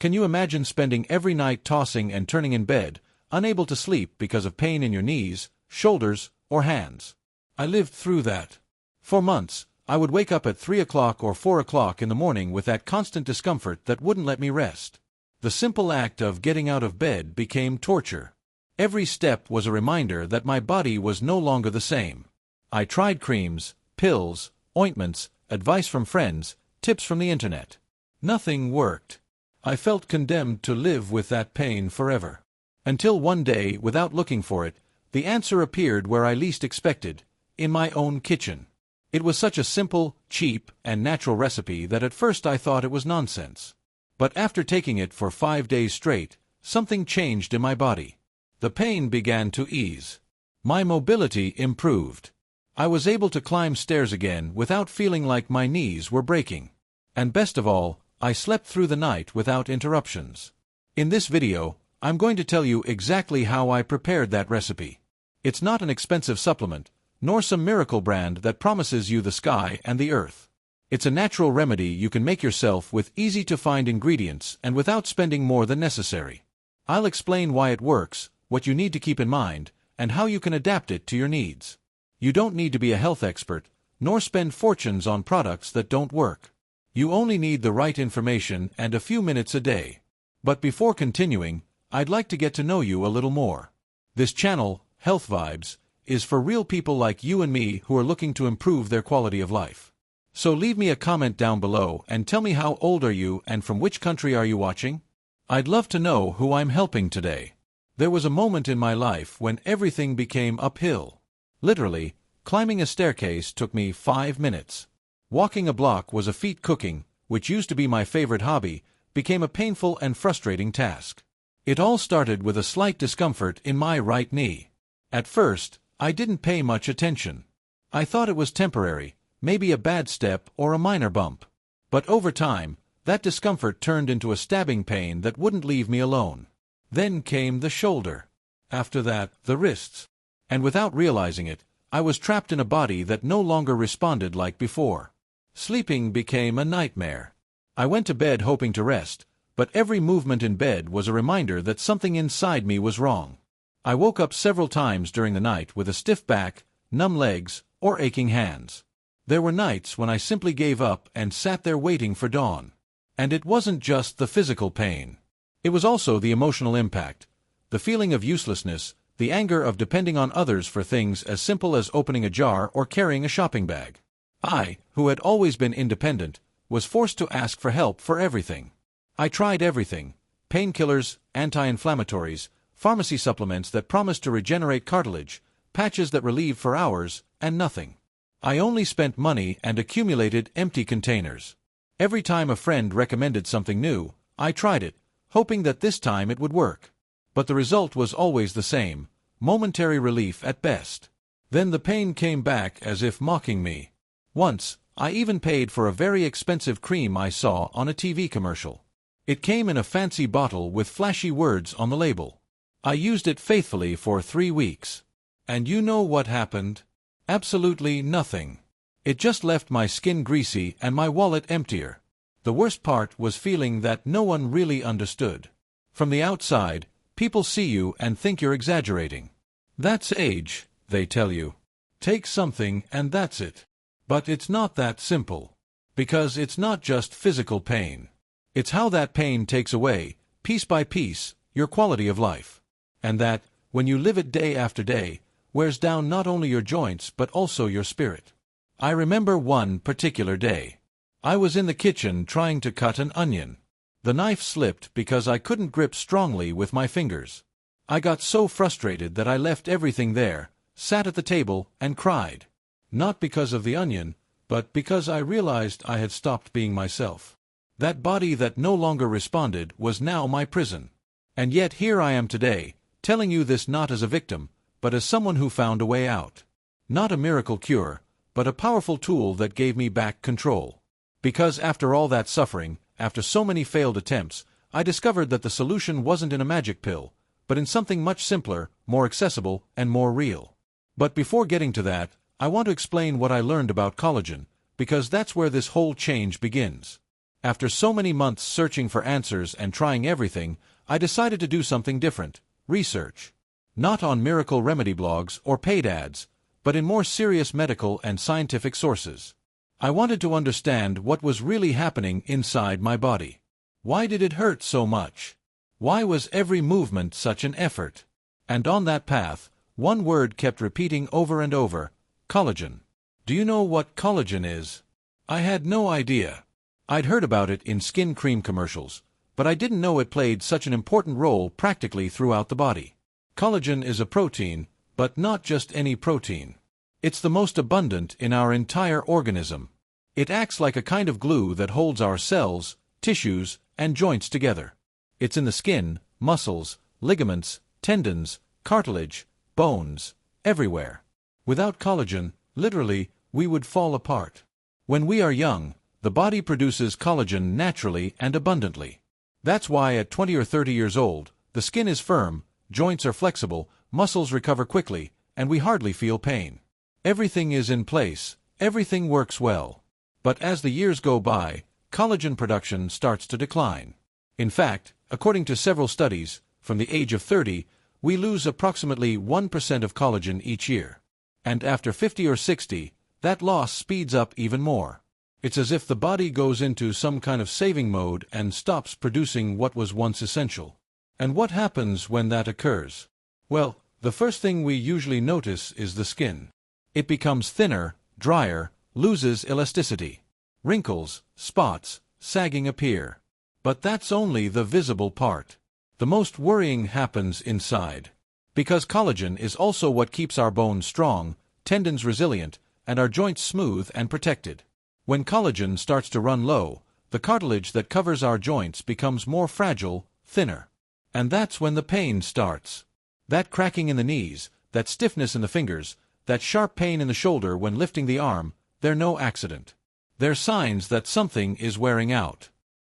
Can you imagine spending every night tossing and turning in bed, unable to sleep because of pain in your knees, shoulders, or hands? I lived through that. For months, I would wake up at 3 o'clock or 4 o'clock in the morning with that constant discomfort that wouldn't let me rest. The simple act of getting out of bed became torture. Every step was a reminder that my body was no longer the same. I tried creams, pills, ointments, advice from friends, tips from the internet. Nothing worked. I felt condemned to live with that pain forever. Until one day, without looking for it, the answer appeared where I least expected, in my own kitchen. It was such a simple, cheap, and natural recipe that at first I thought it was nonsense. But after taking it for 5 days straight, something changed in my body. The pain began to ease. My mobility improved. I was able to climb stairs again without feeling like my knees were breaking. And best of all, I slept through the night without interruptions. In this video, I'm going to tell you exactly how I prepared that recipe. It's not an expensive supplement, nor some miracle brand that promises you the sky and the earth. It's a natural remedy you can make yourself with easy-to-find ingredients and without spending more than necessary. I'll explain why it works, what you need to keep in mind, and how you can adapt it to your needs. You don't need to be a health expert, nor spend fortunes on products that don't work. You only need the right information and a few minutes a day. But before continuing, I'd like to get to know you a little more. This channel, Health Vibes, is for real people like you and me who are looking to improve their quality of life. So leave me a comment down below and tell me how old are you and from which country are you watching? I'd love to know who I'm helping today. There was a moment in my life when everything became uphill. Literally, climbing a staircase took me 5 minutes. Walking a block was a feat. Cooking, which used to be my favorite hobby, became a painful and frustrating task. It all started with a slight discomfort in my right knee. At first, I didn't pay much attention. I thought it was temporary, maybe a bad step or a minor bump. But over time, that discomfort turned into a stabbing pain that wouldn't leave me alone. Then came the shoulder. After that, the wrists. And without realizing it, I was trapped in a body that no longer responded like before. Sleeping became a nightmare. I went to bed hoping to rest, but every movement in bed was a reminder that something inside me was wrong. I woke up several times during the night with a stiff back, numb legs, or aching hands. There were nights when I simply gave up and sat there waiting for dawn. And it wasn't just the physical pain. It was also the emotional impact, the feeling of uselessness, the anger of depending on others for things as simple as opening a jar or carrying a shopping bag. I, who had always been independent, was forced to ask for help for everything. I tried everything: painkillers, anti-inflammatories, pharmacy supplements that promised to regenerate cartilage, patches that relieved for hours, and nothing. I only spent money and accumulated empty containers. Every time a friend recommended something new, I tried it, hoping that this time it would work. But the result was always the same: momentary relief at best. Then the pain came back as if mocking me. Once, I even paid for a very expensive cream I saw on a TV commercial. It came in a fancy bottle with flashy words on the label. I used it faithfully for 3 weeks. And you know what happened? Absolutely nothing. It just left my skin greasy and my wallet emptier. The worst part was feeling that no one really understood. From the outside, people see you and think you're exaggerating. That's age, they tell you. Take something and that's it. But it's not that simple. Because it's not just physical pain. It's how that pain takes away, piece by piece, your quality of life. And that, when you live it day after day, wears down not only your joints but also your spirit. I remember one particular day. I was in the kitchen trying to cut an onion. The knife slipped because I couldn't grip strongly with my fingers. I got so frustrated that I left everything there, sat at the table, and cried. Not because of the onion, but because I realized I had stopped being myself. That body that no longer responded was now my prison. And yet here I am today, telling you this not as a victim, but as someone who found a way out. Not a miracle cure, but a powerful tool that gave me back control. Because after all that suffering, after so many failed attempts, I discovered that the solution wasn't in a magic pill, but in something much simpler, more accessible, and more real. But before getting to that, I want to explain what I learned about collagen, because that's where this whole change begins. After so many months searching for answers and trying everything, I decided to do something different: research. Not on miracle remedy blogs or paid ads, but in more serious medical and scientific sources. I wanted to understand what was really happening inside my body. Why did it hurt so much? Why was every movement such an effort? And on that path, one word kept repeating over and over: collagen. Do you know what collagen is? I had no idea. I'd heard about it in skin cream commercials, but I didn't know it played such an important role practically throughout the body. Collagen is a protein, but not just any protein. It's the most abundant in our entire organism. It acts like a kind of glue that holds our cells, tissues, and joints together. It's in the skin, muscles, ligaments, tendons, cartilage, bones, everywhere. Without collagen, literally, we would fall apart. When we are young, the body produces collagen naturally and abundantly. That's why at 20 or 30 years old, the skin is firm, joints are flexible, muscles recover quickly, and we hardly feel pain. Everything is in place, everything works well. But as the years go by, collagen production starts to decline. In fact, according to several studies, from the age of 30, we lose approximately 1% of collagen each year. And after 50 or 60, that loss speeds up even more. It's as if the body goes into some kind of saving mode and stops producing what was once essential. And what happens when that occurs? Well, the first thing we usually notice is the skin. It becomes thinner, drier, loses elasticity. Wrinkles, spots, sagging appear. But that's only the visible part. The most worrying happens inside. Because collagen is also what keeps our bones strong, tendons resilient, and our joints smooth and protected. When collagen starts to run low, the cartilage that covers our joints becomes more fragile, thinner. And that's when the pain starts. That cracking in the knees, that stiffness in the fingers, that sharp pain in the shoulder when lifting the arm, they're no accident. They're signs that something is wearing out.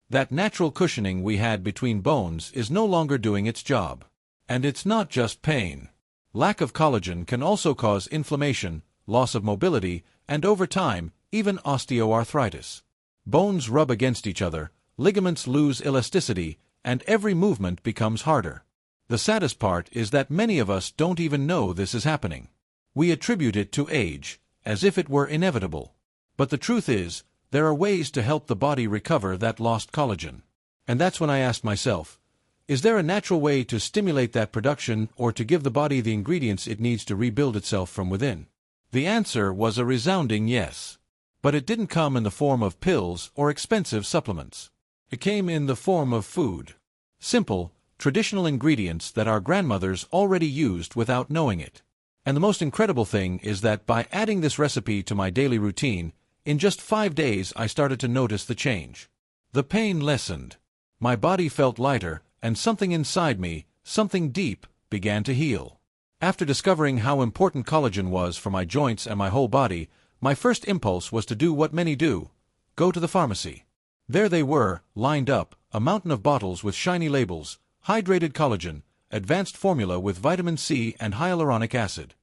That natural cushioning we had between bones is no longer doing its job. And it's not just pain. Lack of collagen can also cause inflammation, loss of mobility, and over time, even osteoarthritis. Bones rub against each other, ligaments lose elasticity, and every movement becomes harder. The saddest part is that many of us don't even know this is happening. We attribute it to age, as if it were inevitable. But the truth is, there are ways to help the body recover that lost collagen. And that's when I asked myself, is there a natural way to stimulate that production or to give the body the ingredients it needs to rebuild itself from within? The answer was a resounding yes. But it didn't come in the form of pills or expensive supplements. It came in the form of food. Simple, traditional ingredients that our grandmothers already used without knowing it. And the most incredible thing is that by adding this recipe to my daily routine, in just 5 days I started to notice the change. The pain lessened. My body felt lighter, and something inside me, something deep, began to heal. After discovering how important collagen was for my joints and my whole body, my first impulse was to do what many do: go to the pharmacy. There they were, lined up, a mountain of bottles with shiny labels: hydrated collagen, advanced formula with vitamin C and hyaluronic acid.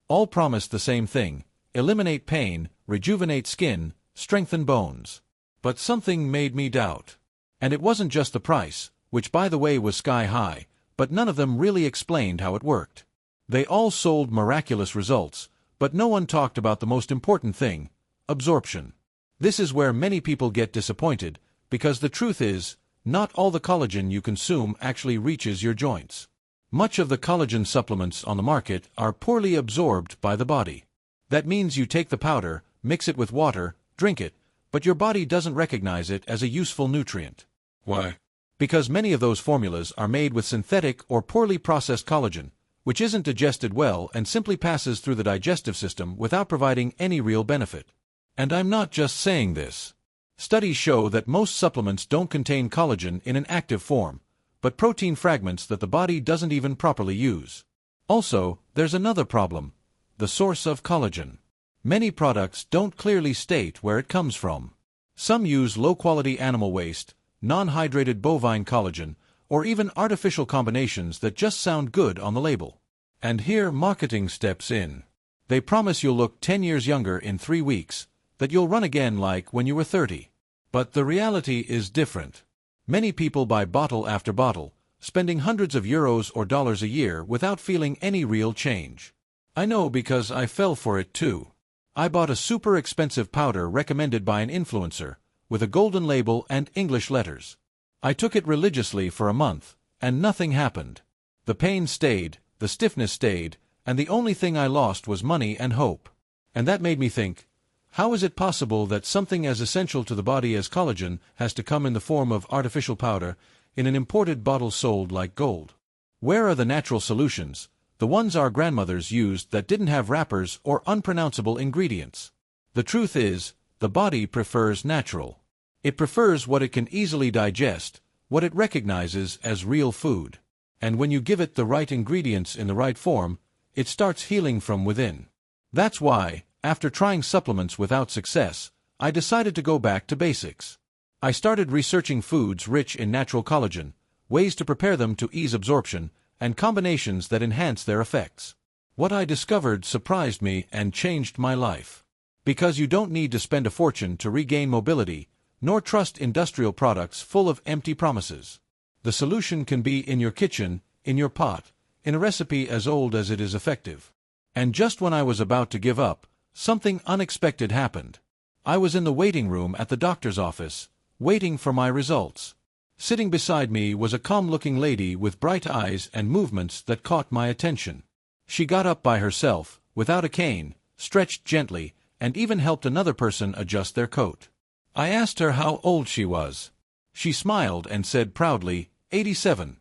All promised the same thing: eliminate pain, rejuvenate skin, strengthen bones. But something made me doubt. And it wasn't just the price, which by the way was sky high, but none of them really explained how it worked. They all sold miraculous results, but no one talked about the most important thing: absorption. This is where many people get disappointed, because the truth is, not all the collagen you consume actually reaches your joints. Much of the collagen supplements on the market are poorly absorbed by the body. That means you take the powder, mix it with water, drink it, but your body doesn't recognize it as a useful nutrient. Why? Because many of those formulas are made with synthetic or poorly processed collagen, which isn't digested well and simply passes through the digestive system without providing any real benefit. And I'm not just saying this. Studies show that most supplements don't contain collagen in an active form, but protein fragments that the body doesn't even properly use. Also, there's another problem: the source of collagen. Many products don't clearly state where it comes from. Some use low-quality animal waste, non-hydrated bovine collagen, or even artificial combinations that just sound good on the label. And here marketing steps in. They promise you'll look 10 years younger in 3 weeks, that you'll run again like when you were 30. But the reality is different. Many people buy bottle after bottle, spending hundreds of euros or dollars a year without feeling any real change. I know because I fell for it too. I bought a super expensive powder recommended by an influencer, with a golden label and English letters. I took it religiously for a month, and nothing happened. The pain stayed, the stiffness stayed, and the only thing I lost was money and hope. And that made me think, how is it possible that something as essential to the body as collagen has to come in the form of artificial powder, in an imported bottle sold like gold? Where are the natural solutions, the ones our grandmothers used that didn't have wrappers or unpronounceable ingredients? The truth is, the body prefers natural. It prefers what it can easily digest, what it recognizes as real food. And when you give it the right ingredients in the right form, it starts healing from within. That's why, after trying supplements without success, I decided to go back to basics. I started researching foods rich in natural collagen, ways to prepare them to ease absorption, and combinations that enhance their effects. What I discovered surprised me and changed my life. Because you don't need to spend a fortune to regain mobility, nor trust industrial products full of empty promises. The solution can be in your kitchen, in your pot, in a recipe as old as it is effective. And just when I was about to give up, something unexpected happened. I was in the waiting room at the doctor's office, waiting for my results. Sitting beside me was a calm-looking lady with bright eyes and movements that caught my attention. She got up by herself, without a cane, stretched gently, and even helped another person adjust their coat. I asked her how old she was. She smiled and said proudly, 87.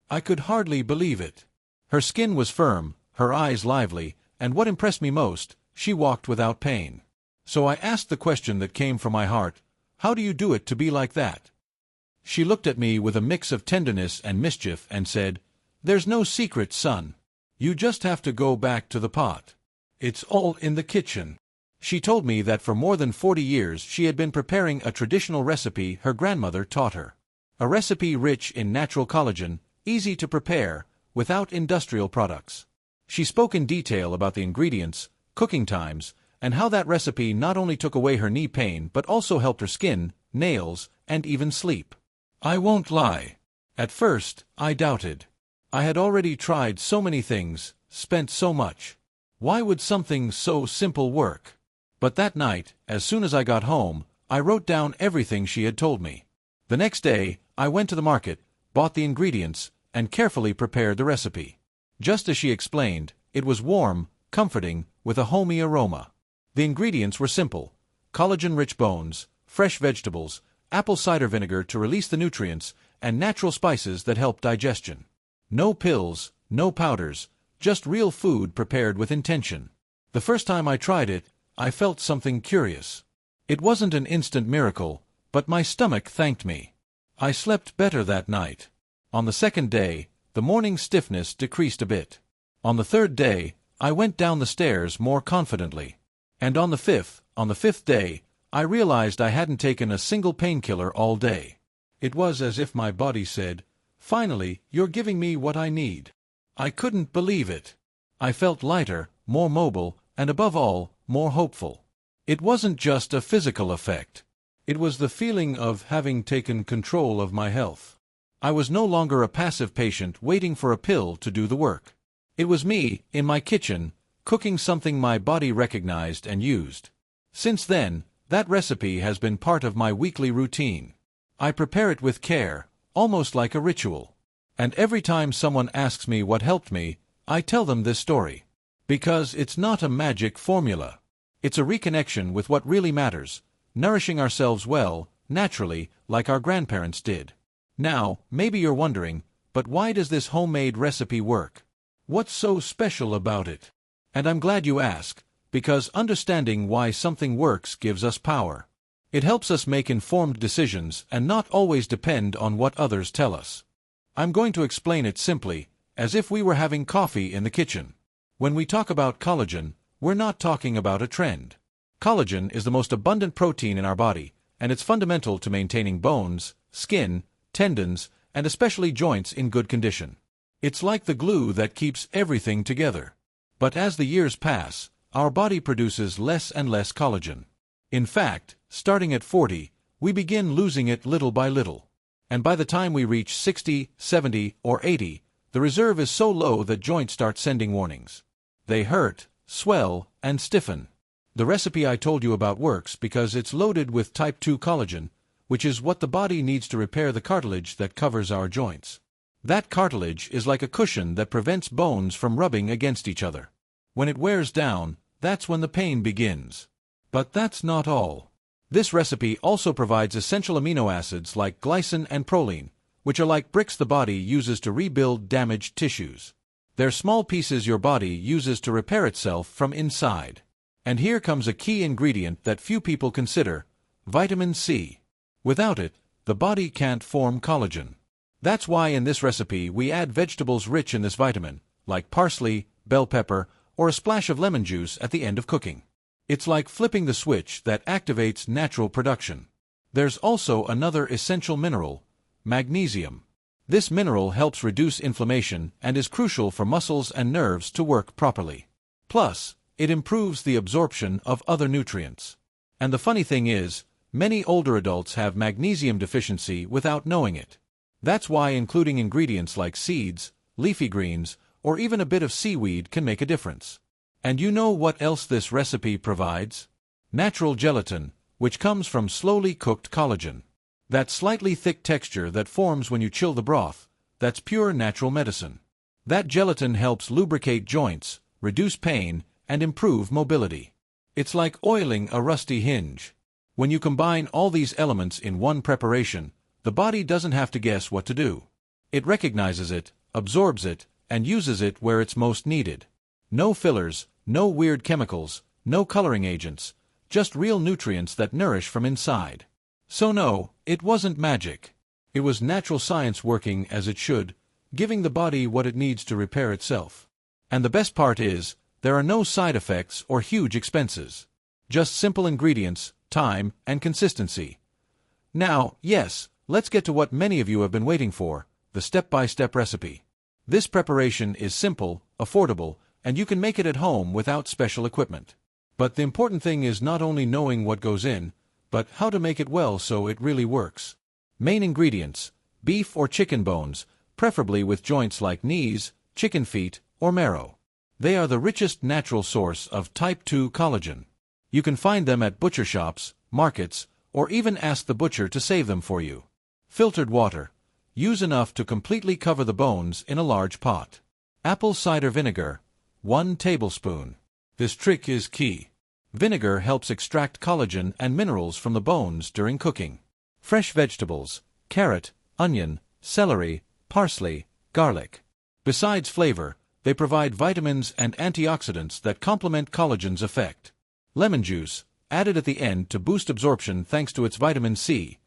I could hardly believe it. Her skin was firm, her eyes lively, and what impressed me most, she walked without pain. So I asked the question that came from my heart, how do you do it to be like that? She looked at me with a mix of tenderness and mischief and said, there's no secret, son. You just have to go back to the pot. It's all in the kitchen. She told me that for more than 40 years she had been preparing a traditional recipe her grandmother taught her. A recipe rich in natural collagen, easy to prepare, without industrial products. She spoke in detail about the ingredients, cooking times, and how that recipe not only took away her knee pain but also helped her skin, nails, and even sleep. I won't lie. At first, I doubted. I had already tried so many things, spent so much. Why would something so simple work? But that night, as soon as I got home, I wrote down everything she had told me. The next day, I went to the market, bought the ingredients, and carefully prepared the recipe. Just as she explained, it was warm, comforting, with a homey aroma. The ingredients were simple: collagen-rich bones, fresh vegetables, apple cider vinegar to release the nutrients, and natural spices that help digestion. No pills, no powders, just real food prepared with intention. The first time I tried it, I felt something curious. It wasn't an instant miracle, but my stomach thanked me. I slept better that night. On the second day, the morning stiffness decreased a bit. On the third day, I went down the stairs more confidently. And on the fifth day, I realized I hadn't taken a single painkiller all day. It was as if my body said, finally, you're giving me what I need. I couldn't believe it. I felt lighter, more mobile, and above all, more hopeful. It wasn't just a physical effect. It was the feeling of having taken control of my health. I was no longer a passive patient waiting for a pill to do the work. It was me, in my kitchen, cooking something my body recognized and used. Since then, that recipe has been part of my weekly routine. I prepare it with care, almost like a ritual. And every time someone asks me what helped me, I tell them this story. Because it's not a magic formula. It's a reconnection with what really matters, nourishing ourselves well, naturally, like our grandparents did. Now, maybe you're wondering, but why does this homemade recipe work? What's so special about it? And I'm glad you ask, because understanding why something works gives us power. It helps us make informed decisions and not always depend on what others tell us. I'm going to explain it simply, as if we were having coffee in the kitchen. When we talk about collagen, we're not talking about a trend. Collagen is the most abundant protein in our body, and it's fundamental to maintaining bones, skin, tendons, and especially joints in good condition. It's like the glue that keeps everything together. But as the years pass, our body produces less and less collagen. In fact, starting at 40, we begin losing it little by little. And by the time we reach 60, 70, or 80, the reserve is so low that joints start sending warnings. They hurt, swell, and stiffen. The recipe I told you about works because it's loaded with type 2 collagen, which is what the body needs to repair the cartilage that covers our joints. That cartilage is like a cushion that prevents bones from rubbing against each other. When it wears down, that's when the pain begins. But that's not all. This recipe also provides essential amino acids like glycine and proline, which are like bricks the body uses to rebuild damaged tissues. They're small pieces your body uses to repair itself from inside. And here comes a key ingredient that few people consider: vitamin C. Without it, the body can't form collagen. That's why in this recipe we add vegetables rich in this vitamin, like parsley, bell pepper, or a splash of lemon juice at the end of cooking. It's like flipping the switch that activates natural production. There's also another essential mineral: magnesium. This mineral helps reduce inflammation and is crucial for muscles and nerves to work properly. Plus, it improves the absorption of other nutrients. And the funny thing is, many older adults have magnesium deficiency without knowing it. That's why including ingredients like seeds, leafy greens, or even a bit of seaweed can make a difference. And you know what else this recipe provides? Natural gelatin, which comes from slowly cooked collagen. That slightly thick texture that forms when you chill the broth, that's pure natural medicine. That gelatin helps lubricate joints, reduce pain, and improve mobility. It's like oiling a rusty hinge. When you combine all these elements in one preparation, the body doesn't have to guess what to do. It recognizes it, absorbs it, and uses it where it's most needed. No fillers, no weird chemicals, no coloring agents, just real nutrients that nourish from inside. So no, it wasn't magic. It was natural science working as it should, giving the body what it needs to repair itself. And the best part is, there are no side effects or huge expenses. Just simple ingredients, time, and consistency. Now, yes, let's get to what many of you have been waiting for, the step-by-step recipe. This preparation is simple, affordable, and you can make it at home without special equipment. But the important thing is not only knowing what goes in, but how to make it well so it really works. Main ingredients: beef or chicken bones, preferably with joints like knees, chicken feet, or marrow. They are the richest natural source of type 2 collagen. You can find them at butcher shops, markets, or even ask the butcher to save them for you. Filtered water. Use enough to completely cover the bones in a large pot. Apple cider vinegar, 1 tablespoon. This trick is key. Vinegar helps extract collagen and minerals from the bones during cooking. Fresh vegetables: carrot, onion, celery, parsley, garlic. Besides flavor, they provide vitamins and antioxidants that complement collagen's effect. Lemon juice, added at the end to boost absorption thanks to its vitamin C.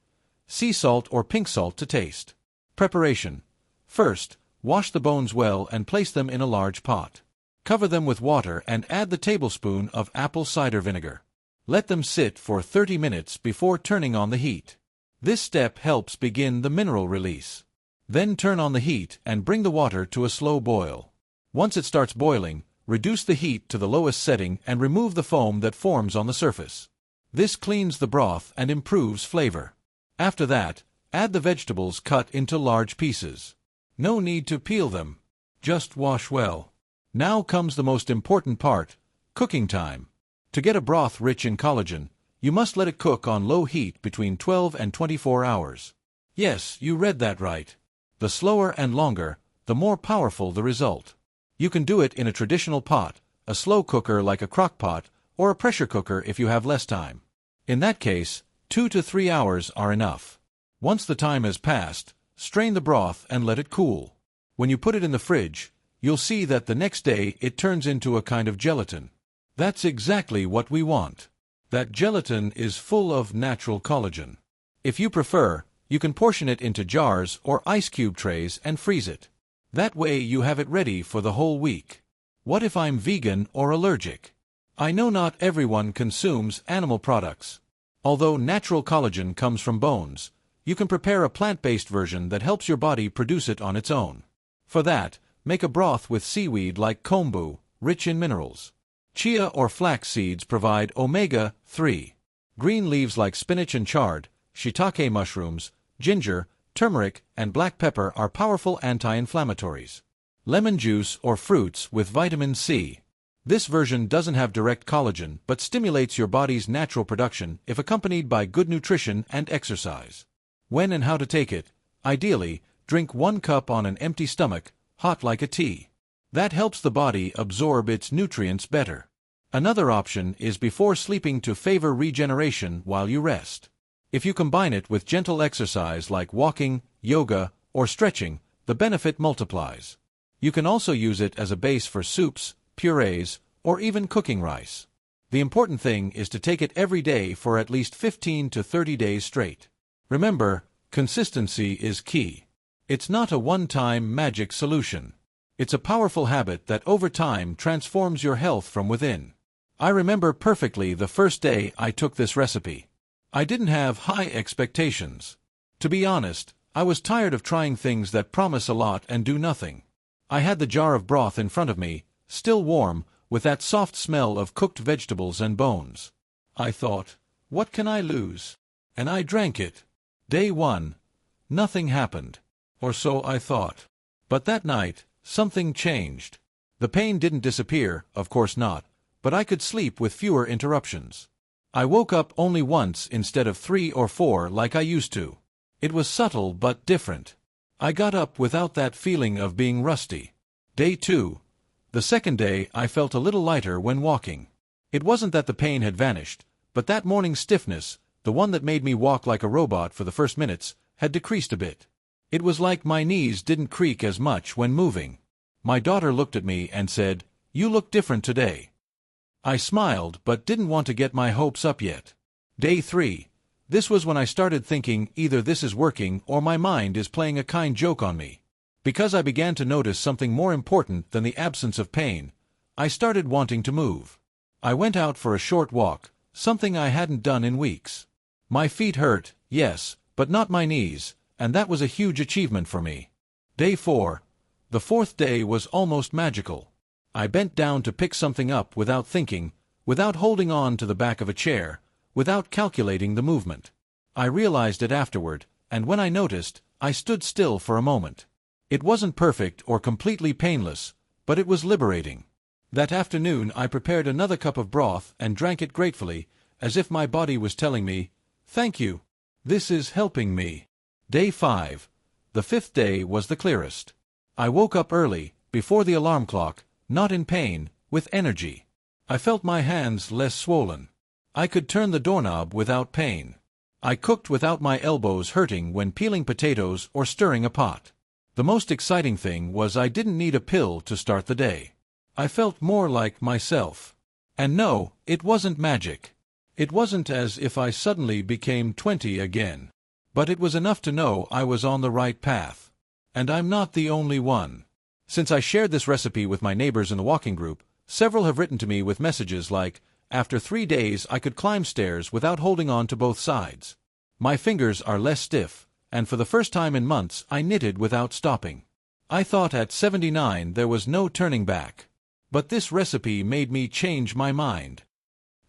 Sea salt or pink salt to taste. Preparation. First, wash the bones well and place them in a large pot. Cover them with water and add the tablespoon of apple cider vinegar. Let them sit for 30 minutes before turning on the heat. This step helps begin the mineral release. Then turn on the heat and bring the water to a slow boil. Once it starts boiling, reduce the heat to the lowest setting and remove the foam that forms on the surface. This cleans the broth and improves flavor. After that, add the vegetables cut into large pieces. No need to peel them. Just wash well. Now comes the most important part: cooking time. To get a broth rich in collagen, you must let it cook on low heat between 12 and 24 hours. Yes, you read that right. The slower and longer, the more powerful the result. You can do it in a traditional pot, a slow cooker like a crock pot, or a pressure cooker if you have less time. In that case, 2 to 3 hours are enough. Once the time has passed, strain the broth and let it cool. When you put it in the fridge, you'll see that the next day it turns into a kind of gelatin. That's exactly what we want. That gelatin is full of natural collagen. If you prefer, you can portion it into jars or ice cube trays and freeze it. That way you have it ready for the whole week. What if I'm vegan or allergic? I know not everyone consumes animal products. Although natural collagen comes from bones, you can prepare a plant-based version that helps your body produce it on its own. For that, make a broth with seaweed like kombu, rich in minerals. Chia or flax seeds provide omega-3. Green leaves like spinach and chard, Shiitake mushrooms, ginger, turmeric, and black pepper are powerful anti-inflammatories. Lemon juice or fruits with vitamin C. This version doesn't have direct collagen but stimulates your body's natural production if accompanied by good nutrition and exercise. When and how to take it? Ideally, drink 1 cup on an empty stomach, hot like a tea. That helps the body absorb its nutrients better. Another option is before sleeping to favor regeneration while you rest. If you combine it with gentle exercise like walking, yoga, or stretching, the benefit multiplies. You can also use it as a base for soups, purees, or even cooking rice. The important thing is to take it every day for at least 15 to 30 days straight. Remember, consistency is key. It's not a one-time magic solution. It's a powerful habit that over time transforms your health from within. I remember perfectly the first day I took this recipe. I didn't have high expectations. To be honest, I was tired of trying things that promise a lot and do nothing. I had the jar of broth in front of me, still warm, with that soft smell of cooked vegetables and bones. I thought, what can I lose? And I drank it. Day 1. Nothing happened. Or so I thought. But that night, something changed. The pain didn't disappear, of course not, but I could sleep with fewer interruptions. I woke up only once instead of 3 or 4 like I used to. It was subtle but different. I got up without that feeling of being rusty. Day 2. The second day I felt a little lighter when walking. It wasn't that the pain had vanished, but that morning stiffness, the one that made me walk like a robot for the first minutes, had decreased a bit. It was like my knees didn't creak as much when moving. My daughter looked at me and said, "You look different today." I smiled but didn't want to get my hopes up yet. Day 3. This was when I started thinking either this is working or my mind is playing a kind joke on me. Because I began to notice something more important than the absence of pain, I started wanting to move. I went out for a short walk, something I hadn't done in weeks. My feet hurt, yes, but not my knees, and that was a huge achievement for me. Day 4. The fourth day was almost magical. I bent down to pick something up without thinking, without holding on to the back of a chair, without calculating the movement. I realized it afterward, and when I noticed, I stood still for a moment. It wasn't perfect or completely painless, but it was liberating. That afternoon I prepared another cup of broth and drank it gratefully, as if my body was telling me, "Thank you. This is helping me." Day 5. The fifth day was the clearest. I woke up early, before the alarm clock, not in pain, with energy. I felt my hands less swollen. I could turn the doorknob without pain. I cooked without my elbows hurting when peeling potatoes or stirring a pot. The most exciting thing was I didn't need a pill to start the day. I felt more like myself. And no, it wasn't magic. It wasn't as if I suddenly became 20 again. But it was enough to know I was on the right path. And I'm not the only one. Since I shared this recipe with my neighbors in the walking group, several have written to me with messages like, "After 3 days I could climb stairs without holding on to both sides. My fingers are less stiff, and for the first time in months I knitted without stopping. I thought at 79 there was no turning back. But this recipe made me change my mind."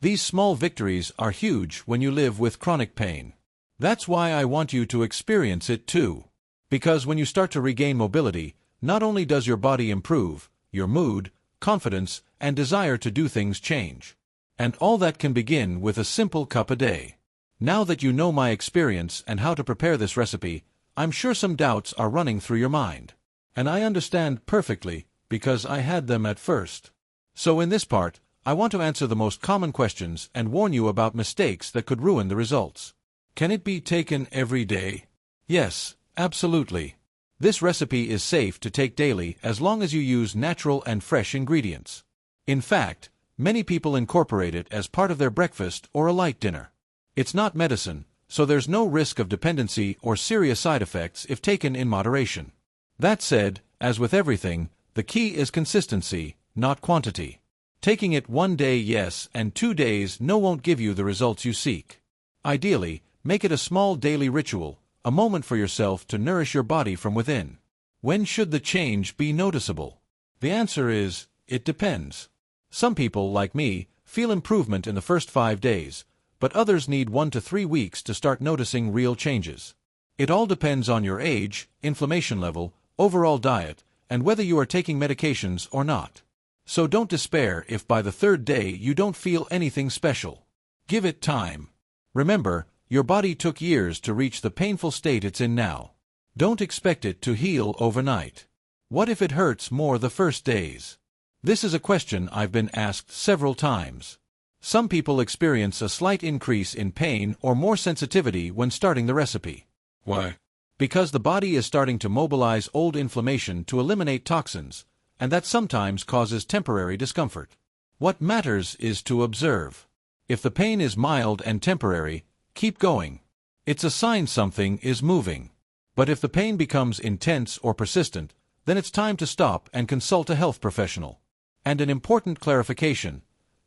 These small victories are huge when you live with chronic pain. That's why I want you to experience it too. Because when you start to regain mobility, not only does your body improve, your mood, confidence, and desire to do things change. And all that can begin with a simple cup a day. Now that you know my experience and how to prepare this recipe, I'm sure some doubts are running through your mind. And I understand perfectly, because I had them at first. So in this part, I want to answer the most common questions and warn you about mistakes that could ruin the results. Can it be taken every day? Yes, absolutely. This recipe is safe to take daily as long as you use natural and fresh ingredients. In fact, many people incorporate it as part of their breakfast or a light dinner. It's not medicine, so there's no risk of dependency or serious side effects if taken in moderation. That said, as with everything, the key is consistency, not quantity. Taking it 1 day yes and 2 days no won't give you the results you seek. Ideally, make it a small daily ritual, a moment for yourself to nourish your body from within. When should the change be noticeable? The answer is, it depends. Some people, like me, feel improvement in the first 5 days, but others need 1 to 3 weeks to start noticing real changes. It all depends on your age, inflammation level, overall diet, and whether you are taking medications or not. So don't despair if by the 3rd day you don't feel anything special. Give it time. Remember, your body took years to reach the painful state it's in now. Don't expect it to heal overnight. What if it hurts more the first days? This is a question I've been asked several times. Some people experience a slight increase in pain or more sensitivity when starting the recipe. Why? Because the body is starting to mobilize old inflammation to eliminate toxins, and that sometimes causes temporary discomfort. What matters is to observe. If the pain is mild and temporary, keep going. It's a sign something is moving. But if the pain becomes intense or persistent, then it's time to stop and consult a health professional. And an important clarification: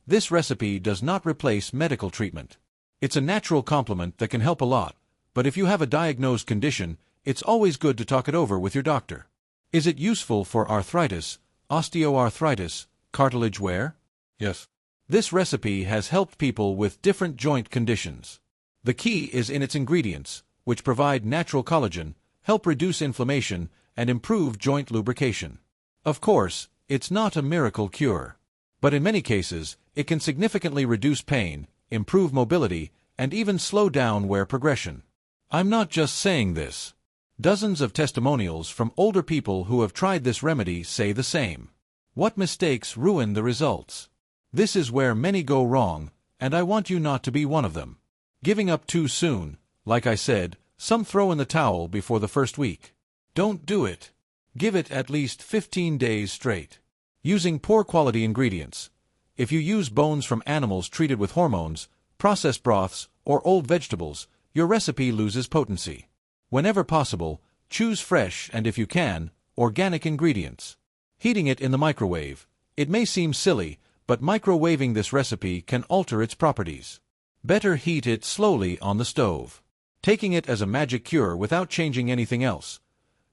this recipe does not replace medical treatment. It's a natural complement that can help a lot, but if you have a diagnosed condition, it's always good to talk it over with your doctor. Is it useful for arthritis, osteoarthritis, cartilage wear? Yes. This recipe has helped people with different joint conditions. The key is in its ingredients, which provide natural collagen, help reduce inflammation, and improve joint lubrication. Of course, it's not a miracle cure. But in many cases, it can significantly reduce pain, improve mobility, and even slow down wear progression. I'm not just saying this. Dozens of testimonials from older people who have tried this remedy say the same. What mistakes ruin the results? This is where many go wrong, and I want you not to be one of them. Giving up too soon. Like I said, some throw in the towel before the first week. Don't do it. Give it at least 15 days straight. Using poor quality ingredients. If you use bones from animals treated with hormones, processed broths, or old vegetables, your recipe loses potency. Whenever possible, choose fresh and, if you can, organic ingredients. Heating it in the microwave. It may seem silly, but microwaving this recipe can alter its properties. Better heat it slowly on the stove. Taking it as a magic cure without changing anything else.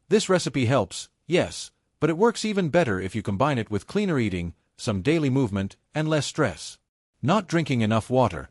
This recipe helps, yes, but it works even better if you combine it with cleaner eating, some daily movement, and less stress. Not drinking enough water.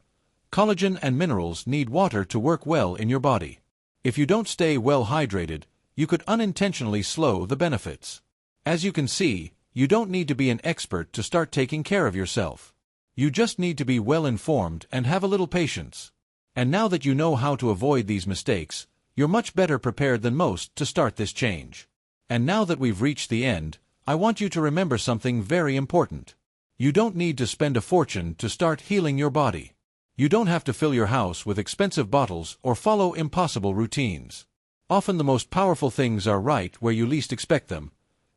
Collagen and minerals need water to work well in your body. If you don't stay well hydrated, you could unintentionally slow the benefits. As you can see, you don't need to be an expert to start taking care of yourself. You just need to be well informed and have a little patience. And now that you know how to avoid these mistakes, you're much better prepared than most to start this change. And now that we've reached the end, I want you to remember something very important. You don't need to spend a fortune to start healing your body. You don't have to fill your house with expensive bottles or follow impossible routines. Often the most powerful things are right where you least expect them.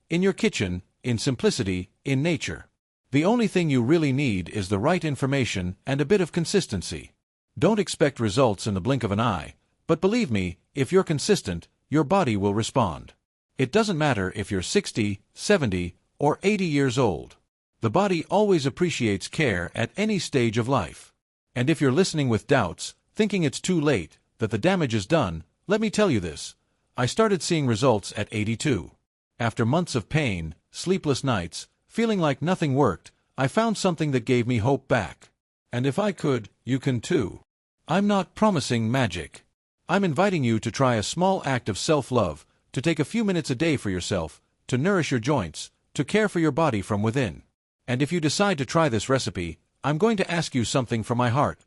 In your kitchen, in simplicity, in nature. The only thing you really need is the right information and a bit of consistency. Don't expect results in the blink of an eye, but believe me, if you're consistent, your body will respond. It doesn't matter if you're 60, 70, or 80 years old. The body always appreciates care at any stage of life. And if you're listening with doubts, thinking it's too late, that the damage is done, let me tell you this. I started seeing results at 82. After months of pain, sleepless nights, feeling like nothing worked, I found something that gave me hope back. And if I could, you can too. I'm not promising magic. I'm inviting you to try a small act of self-love, to take a few minutes a day for yourself, to nourish your joints, to care for your body from within. And if you decide to try this recipe, I'm going to ask you something from my heart.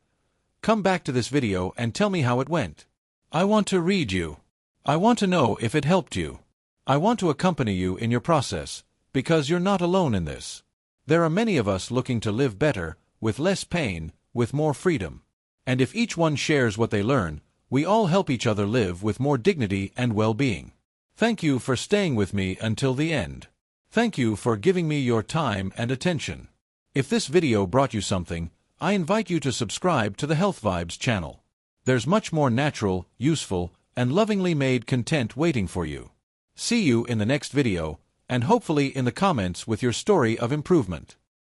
Come back to this video and tell me how it went. I want to read you. I want to know if it helped you. I want to accompany you in your process, because you're not alone in this. There are many of us looking to live better, with less pain, with more freedom. And if each one shares what they learn, we all help each other live with more dignity and well-being. Thank you for staying with me until the end. Thank you for giving me your time and attention. If this video brought you something, I invite you to subscribe to the Health Vibes channel. There's much more natural, useful, and lovingly made content waiting for you. See you in the next video, and hopefully in the comments with your story of improvement.